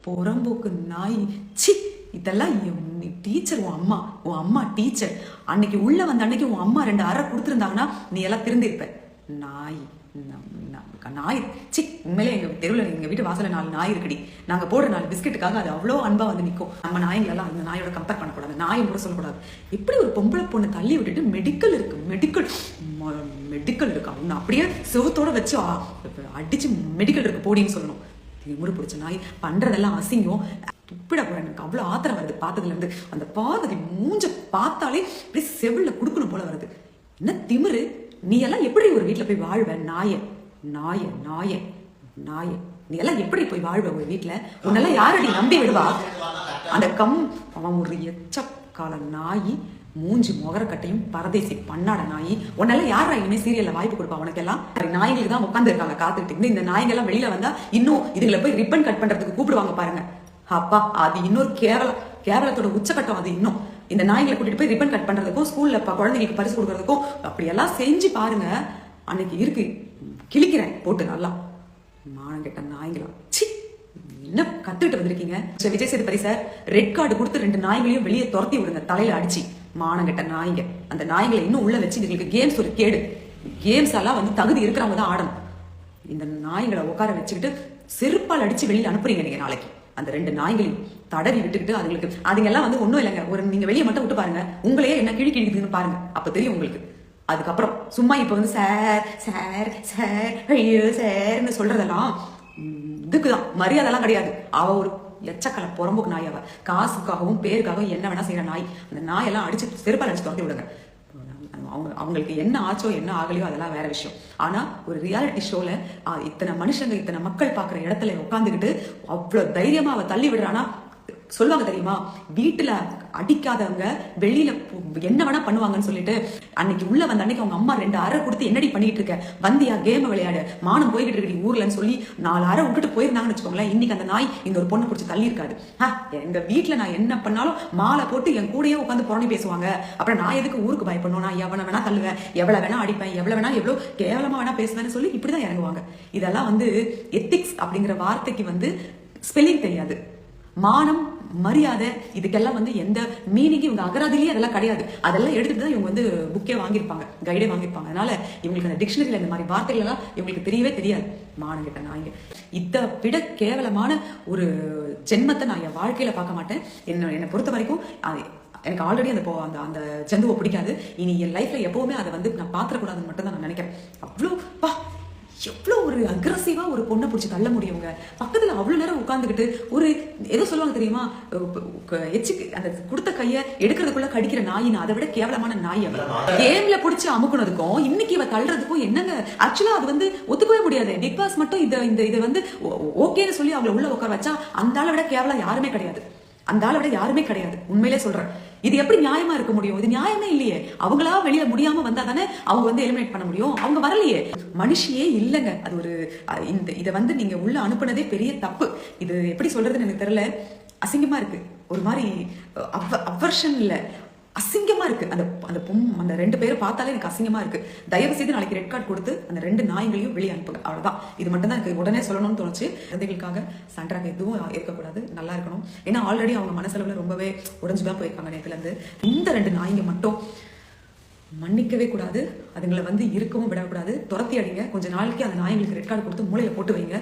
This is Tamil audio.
புறம்போக்கு நாய். சி, இதெல்லாம் டீச்சர், உன் அம்மா டீச்சர். அன்னைக்கு உள்ள வந்த அன்னைக்கு உன் அம்மா 2 அறை கொடுத்துருந்தாங்கன்னா நீ எல்லாம் திருந்திருப்ப. நாய் நாய். சி, உண்மையிலே எங்க தெருவில் எங்க வீட்டு வாசல 4 நாய் இருக்குடி. நாங்க போடுற 4 பிஸ்கெட்டுக்காக அது அவ்வளோ அன்பா வந்து நிற்கும். நம்ம நாய்களெல்லாம் அந்த நாயோட கம்பேர் பண்ணக்கூடாது, நாயும் கூட சொல்லக்கூடாது. எப்படி ஒரு பொம்பளை பொண்ணு தள்ளி விட்டுட்டு மெடிக்கல் இருக்கு அவனு அப்படியே சிவத்தோட வச்சு அடிச்சு மெடிக்கல் இருக்கு போடின்னு சொல்லணும். முறை பிடிச்ச நாய் பண்றதெல்லாம் அசிங்கம். துப்பிட போற எனக்கு அவ்வளோ ஆத்திரம் வருது பார்த்ததுல இருந்து. அந்த பார்வதி மூஞ்ச பார்த்தாலே அப்படியே செவில்ல குடுக்கணும் போல வருது. என்ன திமிரு, நீ எல்லாம் எப்படி ஒரு வீட்டுல போய் வாழ்வ? நாய நீ எல்லாம் எப்படி போய் வாழ்வ ஒரு வீட்டுல? உன்னெல்லாம் யாரடி நம்பி விடுவா? அந்த அவன் ஒரு எச்சக்கால நாய், மூஞ்சி முகரக்கட்டையும் பரதேசி பண்ணாட நாய். உன்னெல்லாம் யாரா இனிமே சீரியல்ல வாய்ப்பு கொடுப்பா? உனக்கெல்லாம் நாய்களுக்கு தான் உட்காந்து இருக்காங்க காத்துக்கிட்டு. இந்த நாய்கள்லாம் வெளியில வந்தா இன்னும் இதுகளை போய் ரிப்பன் கட் பண்றதுக்கு கூப்பிடுவாங்க பாருங்க. அப்பா, அது இன்னொரு கேவலத்தோட உச்சக்கட்டம். அது இன்னும் இந்த நாய்களை கூட்டிட்டு போய் ரிப்பன் கட் பண்றதுக்கும் ஸ்கூல்ல குழந்தைங்களுக்கு பரிசு கொடுக்கறதுக்கும் அப்படியெல்லாம் செஞ்சு பாருங்க. அன்னைக்கு இருக்கு கிழிக்கிறேன் போட்டு நல்லா. மானம் கெட்ட நாய்களா. சி, என்ன கத்துக்கிட்டு வந்திருக்கீங்க? Vijay Sethupathi sir red card கொடுத்து 2 நாய்களையும் வெளியே துரத்தி விடுங்க தலையில அடிச்சு. மானம் கெட்ட நாய்ங்க. அந்த நாய்களை இன்னும் உள்ள வச்சு இதுங்களுக்கு கேம்ஸ் ஒரு கேடு. கேம்ஸ் எல்லாம் வந்து தகுதி இருக்கிறவங்க தான் ஆடணும். இந்த நாய்களை உட்கார வச்சுக்கிட்டு செருப்பால் அடிச்சு வெளியில அனுப்புறீங்க நீங்க நாளைக்கு. அந்த 2 நாய்களையும் தடவி விட்டுக்கிட்டு அதுங்கெல்லாம் வந்து ஒன்றும் இல்லைங்க. ஒரு நீங்க வெளியே மட்டும் விட்டு பாருங்க, உங்களையே என்ன கிழிக்குதுன்னு பாருங்க, அப்ப தெரியும் உங்களுக்கு. அதுக்கப்புறம் சும்மா இப்ப வந்து சார் ஐயோ சார்னு சொல்றதெல்லாம் இதுக்குதான், மரியாதைலாம் கிடையாது. அவ ஒரு எச்சக்கலை புறம்போக்கு நாய். அவ காசுக்காகவும் பேருக்காகவும் என்ன வேணா செய்யற நாய். அந்த நாயெல்லாம் அடிச்சு செருப்பால் அடிச்சு துரத்தி விடுங்க. அவங்களுக்கு என்ன ஆச்சோ என்ன ஆகலையோ அதெல்லாம் வேற விஷயம். ஆனா ஒரு ரியாலிட்டி ஷோல இத்தனை மனுஷங்க இத்தனை மக்கள் பாக்குற இடத்துல உட்காந்துக்கிட்டு அவ்வளவு தைரியமா அவ தள்ளி விடுறானா சொல்லுவாங்க தெரியுமா? வீட்டுல அடிக்காதவங்க வெளியில என்ன வேணா பண்ணுவாங்கன்னு சொல்லிட்டு அன்னைக்கு உள்ள வந்த அன்னைக்கு அவங்க அம்மா 2 அறை கொடுத்து என்னடி பண்ணிட்டு இருக்க, வந்தியா கேம் விளையாடு, மானம் போய்கிட்டு இருக்கு ஊர்லன்னு சொல்லி 4 அறை விட்டுட்டு போயிருந்தாங்கன்னு வச்சுக்கோங்களேன். இன்னைக்கு அந்த நாய் இந்த ஒரு பொண்ணை பிடிச்சி தள்ளி இருக்காது. எங்க வீட்டுல நான் என்ன பண்ணாலும் மாலை போட்டு என் கூடயே உட்காந்து புறணி பேசுவாங்க. அப்புறம் நான் எதுக்கு ஊருக்கு பயப்படணும்? நான் எவனை வேணா தள்ளுவேன், எவ்வளவு வேணா அடிப்பேன், எவ்வளவு வேணா எவ்வளவு கேவலமா வேணா பேசுவேன்னு சொல்லி இப்படிதான் இறங்குவாங்க. இதெல்லாம் வந்து எத்திக்ஸ் அப்படிங்கிற வார்த்தைக்கு வந்து ஸ்பெல்லிங் தெரியாது. மானம் மரியாதை இதுக்கெல்லாம் வந்து எந்த மீனிங்கும் இவங்க அகராதிலேயே அதெல்லாம் கிடையாது. அதெல்லாம் எடுத்துட்டு தான் இவங்க வந்து புக்கே வாங்கியிருப்பாங்க, கைடே வாங்கியிருப்பாங்க. அதனால இவங்களுக்கு அந்த டிக்ஷனரியில இந்த மாதிரி வார்த்தைகள் எல்லாம் இவங்களுக்கு தெரியவே தெரியாது. மானம் கிட்ட நாய்ங்க. இதை விட கேவலமான ஒரு ஜென்மத்தை நான் என் வாழ்க்கையில பார்க்க மாட்டேன். என்னை பொறுத்த வரைக்கும் எனக்கு ஆல்ரெடி அந்த ஜந்துவை பிடிக்காது. இனி என் லைஃப்ல எப்பவுமே அதை வந்து நான் பாத்திரக்கூடாதுன்னு மட்டும் தான் நான் நினைக்கிறேன். அவ்வளோ எவ்வளோ ஒரு அக்ரஸிவா ஒரு பொண்ணை பிடிச்சி தள்ள முடியுங்க. பக்கத்துல அவ்வளவு நேரம் உட்காந்துக்கிட்டு ஒரு ஏதோ சொல்லுவாங்க தெரியுமா, அந்த கொடுத்த கைய எடுக்கிறதுக்குள்ள கடிக்கிற நாயின்னு. அதை விட கேவலமான நாய் அவ. கேம்ல பிடிச்சி அமுக்குனதுக்கும் இன்னைக்கு இவ தள்ளுறதுக்கும் என்னங்க? ஆக்சுவலா அது வந்து ஒத்துக்கவே முடியாது. பிக் பாஸ் மட்டும் இதை வந்து ஓகேன்னு சொல்லி அவளை உள்ள உட்கார வச்சா அந்த ஆளை விட கேவலம் யாருமே கிடையாது. உண்மையிலே சொல்றேன். இது எப்படி நியாயமா இருக்க முடியும்? இது நியாயமே இல்லையே. அவங்களா வெளியில முடியாம வந்தா தானே அவங்க வந்து எலிமினேட் பண்ண முடியும். அவங்க வரலையே, மனுஷியே இல்லைங்க. அது ஒரு இதை வந்து நீங்க உள்ள அனுப்புனதே பெரிய தப்பு. இது எப்படி சொல்றதுன்னு எனக்கு தெரியல. அசிங்கமா இருக்கு, ஒரு மாதிரி அவர்ஷன் இல்ல, அசிங்கமா இருக்கு. அந்த 2 பேரை பார்த்தாலே எனக்கு அசிங்கமா இருக்கு. தயவு செய்து நாளைக்கு ரெட் கார்டு கொடுத்து அந்த 2 நாய்களையும் வெளியே அனுப்புங்க. அவ்வளவுதான். இது மட்டும் தான் எனக்கு உடனே சொல்லணும்னு தோணுச்சு. குழந்தைகளுக்காக சாண்ட்ராக்கு எதுவும் இருக்கக்கூடாது, நல்லா இருக்கணும். ஏன்னா ஆல்ரெடி அவங்க மனசளவுல ரொம்பவே உடைஞ்சுதான் போயிருக்காங்க நேத்துல இருந்து. இந்த 2 நாய்ங்க மட்டும் மன்னிக்கவே கூடாது. அதுங்களை வந்து இருக்கவும் விடக்கூடாது. துரத்தி அடிங்க. கொஞ்ச நாளைக்கு அந்த நாய்களுக்கு ரெட் கார்டு கொடுத்து மூளையில போட்டு வைங்க.